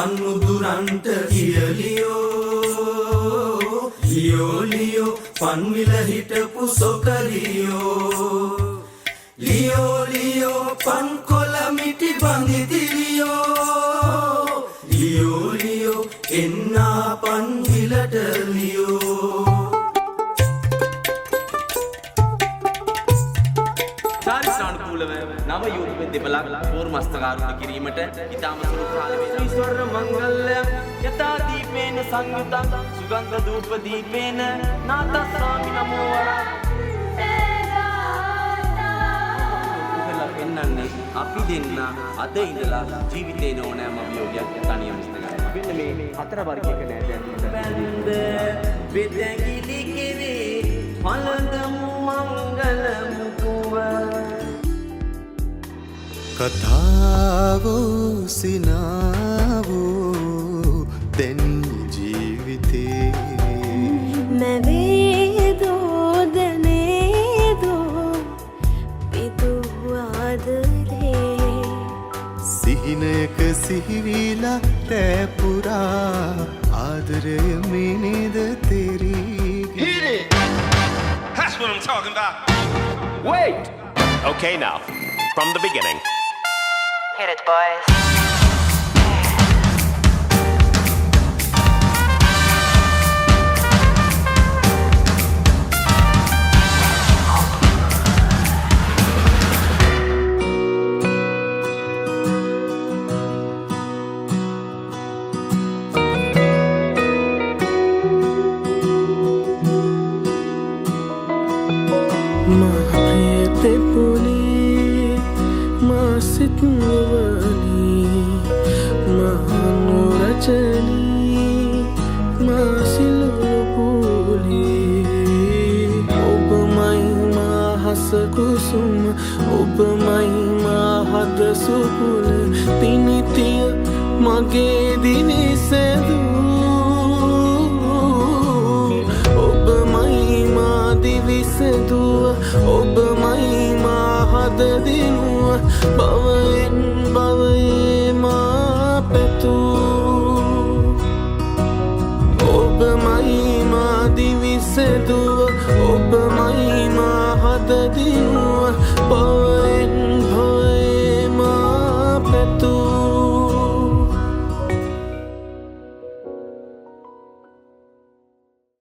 පන්මුදුරන්ට කියලියෝ ලියෝ ලියෝ පන්විල හිටපු සොකලියෝ ලියෝ ලියෝ පන්කොළ මිටි බඳිතිලියෝ ලියෝ ලියෝ එන්නා පන්විලට ලියෝ චාරිත්‍රානුකූලව නව යුග දෙපළක් පෝර්මස්තකාරුණ කිරීමට ඉතාම සුළු කාලෙකින් ස්වර්ණ මංගල්‍යයක් යථා දීපේන සංයුතං සුගන්ධ ධූප දීපේන නාතස්සාමි නමෝ වරං එන්නන්නේ අපි දෙන්න අද ඉඳලා ජීවිතේ නෝනෑම අභියෝගයක් තනියම ඉස්තගන්න. මෙන්න මේ හතර වර්ගයක නෑදෑයන්ට බැඳ වෙදැඟිලි කෙරේ පළඳමු මංගල මුතුව කතාවෝ සිනාවෝ දැන් ජීවිතේ නැවේදෝ දනේදෝ පිදුවාදරේ සිහිනයක සිහිවිලා තැපුරා ආදරය මිනිද තෙරී Hit it! That's what I'm talking about. Wait! Okay, now, from the beginning. Hit it, boys. කුසුම ඔබමයි මාහද සුපුල පිනිතිය මගේ දිවිසෙදූ ඔබමයි මා දිවිසෙදුව ඔබමයි මාහද දිනුව බවයෙන් බවයේ මා පැතූ ඔබමයි මා දිවිසෙදුව ඔබමයි මාහද දිනුව